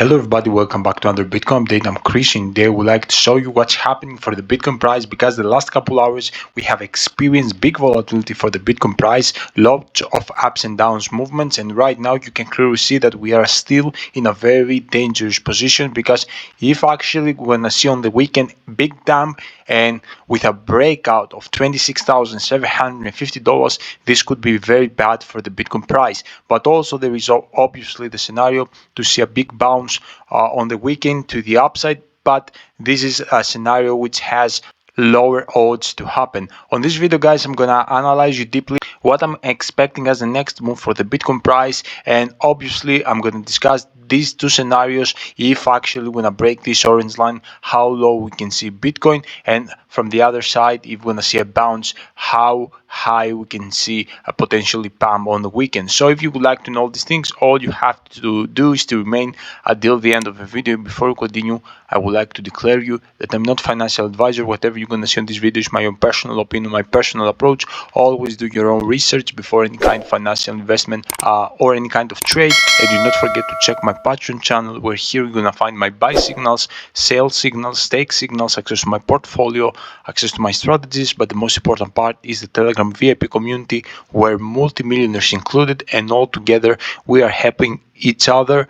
Hello everybody, welcome back to another Bitcoin update. I'm Christian. Today I would like to show you what's happening for the Bitcoin price because the last couple hours we have experienced big volatility for the Bitcoin price, lots of ups and downs movements, and right now you can clearly see that we are still in a very dangerous position because if actually we're gonna see on the weekend big dump and with a breakout of $26,750, this could be very bad for the Bitcoin price. But also there is obviously the scenario to see a big bounce on the weekend to the upside, but this is a scenario which has lower odds to happen. On this video, guys, I'm gonna analyze you deeply what I'm expecting as the next move for the Bitcoin price, and obviously I'm gonna discuss these two scenarios. If actually we're gonna break this orange line, how low we can see Bitcoin, and from the other side, if we're gonna see a bounce, how high we can see a potentially pump on the weekend. So if you would like to know these things, all you have to do is to remain until the end of the video. Before we continue, I would like to declare you that I'm not a financial advisor. Whatever you're gonna see on this video is my own personal opinion, my personal approach. Always do your own research before any kind of financial investment or any kind of trade, and do not forget to check my Patreon channel, where here you're gonna find my buy signals, sell signals, stake signals, access to my portfolio, access to my strategies. But the most important part is the Telegram VIP community, where multimillionaires included, and all together we are helping each other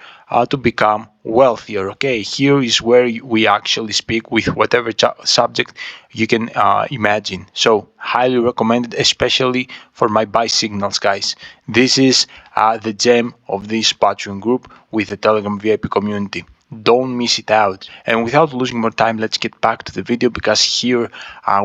to become wealthier. Okay, here is where we actually speak with whatever subject you can imagine. So highly recommended, especially for my buy signals, guys. This is the gem of this Patreon group with the Telegram VIP community. Don't miss it out. And without losing more time, let's get back to the video, because here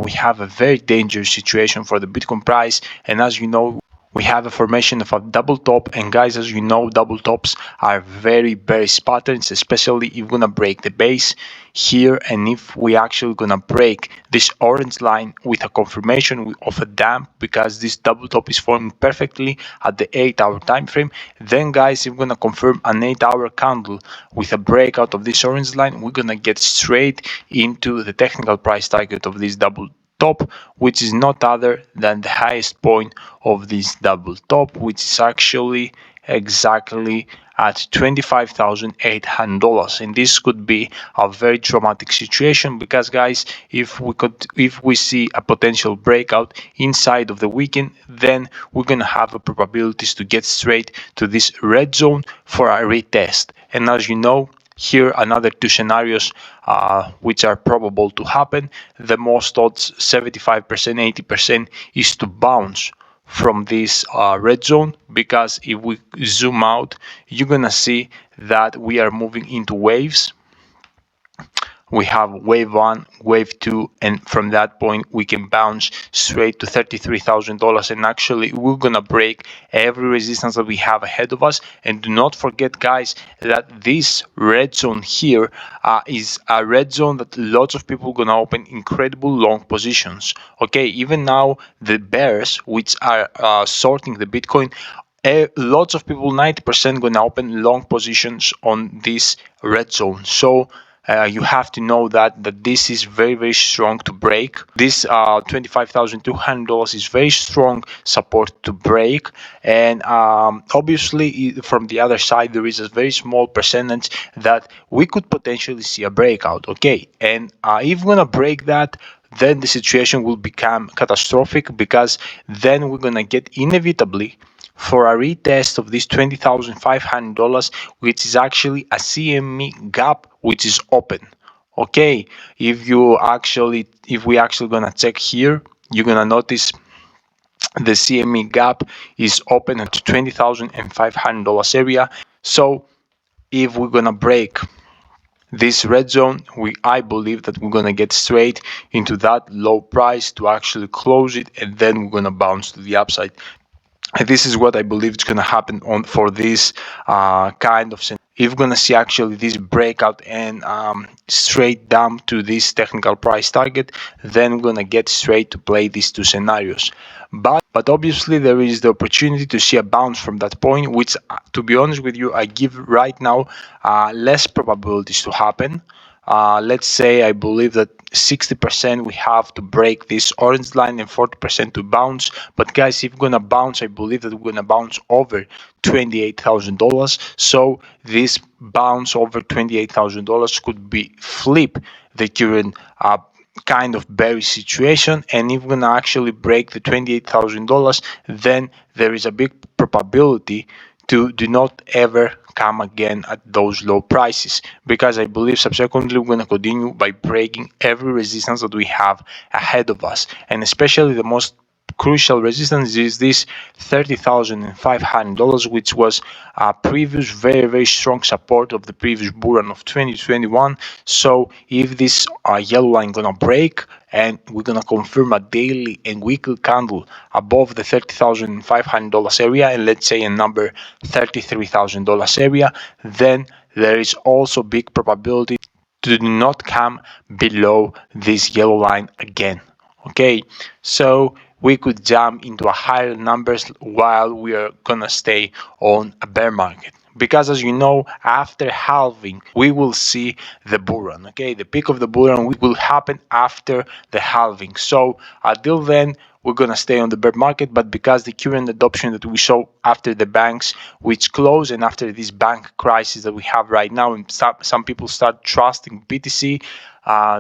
we have a very dangerous situation for the Bitcoin price. And as you know, we have a formation of a double top, and guys, as you know, double tops are very bearish patterns, especially if we're gonna break the base here, and if we actually gonna break this orange line with a confirmation of a dump, because this double top is forming perfectly at the 8-hour time frame, then guys, if we're gonna confirm an 8-hour candle with a breakout of this orange line, we're gonna get straight into the technical price target of this double top, which is not other than the highest point of this double top, which is actually exactly at $25,800. And this could be a very traumatic situation, because guys, if we see a potential breakout inside of the weekend, then we're gonna have a probabilities to get straight to this red zone for a retest. And as you know, here another two scenarios which are probable to happen. The most odds, 75%, 80%, is to bounce from this red zone, because if we zoom out, you're gonna see that we are moving into waves. We have wave 1, wave 2, and from that point we can bounce straight to $33,000, and actually we're gonna break every resistance that we have ahead of us. And do not forget, guys, that this red zone here is a red zone that lots of people are gonna open incredible long positions. Okay, even now the bears, which are sorting the Bitcoin, lots of people, 90%, gonna open long positions on this red zone. So you have to know that this is very strong to break. This $25,200 is very strong support to break. And obviously from the other side, there is a very small percentage that we could potentially see a breakout. Okay, and if we're gonna break that, then the situation will become catastrophic, because then we're gonna get inevitably for a retest of this $20,500, which is actually a CME gap which is open. Okay, if we actually gonna check here, you're gonna notice the CME gap is open at $20,500 area. So if we're gonna break this red zone, I believe that we're gonna get straight into that low price to actually close it, and then we're gonna bounce to the upside. And this is what I believe is gonna happen for this kind of scenario. If we're gonna see actually this breakout and straight down to this technical price target, then we're gonna get straight to play these two scenarios. But obviously there is the opportunity to see a bounce from that point, which to be honest with you, I give right now less probabilities to happen. let's say I believe that 60% we have to break this orange line and 40% to bounce. But guys, if we're gonna bounce, I believe that we're gonna bounce over $28,000. So this bounce over $28,000 could be flip the current kind of bearish situation. And if we're gonna actually break the $28,000, then there is a big probability to do not ever come again at those low prices, because I believe subsequently we're going to continue by breaking every resistance that we have ahead of us, and especially the most crucial resistance is this $30,500, which was a previous very strong support of the previous bull run of 2021. So if this yellow line gonna break and we're gonna confirm a daily and weekly candle above the $30,500 area, and let's say a number $33,000 area, then there is also big probability to not come below this yellow line again. Okay, so we could jump into a higher numbers while we are gonna stay on a bear market, because as you know, after halving we will see the bull run. Okay, the peak of the bull run will happen after the halving. So until then we're gonna stay on the bear market, but because the current adoption that we saw after the banks which close and after this bank crisis that we have right now, and some people start trusting BTC,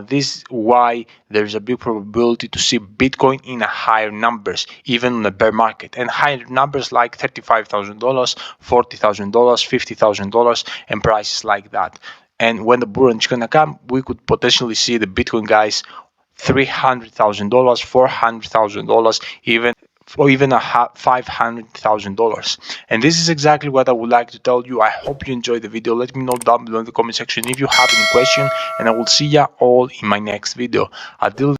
this is why there's a big probability to see Bitcoin in a higher numbers, even in the bear market, and higher numbers like $35,000, $40,000, $50,000, and prices like that. And when the bull run is gonna come, we could potentially see the Bitcoin guys $300,000, $400,000, even or even $500,000. And this is exactly what I would like to tell you. I hope you enjoyed the video. Let me know down below in the comment section if you have any question, and I will see ya all in my next video. Until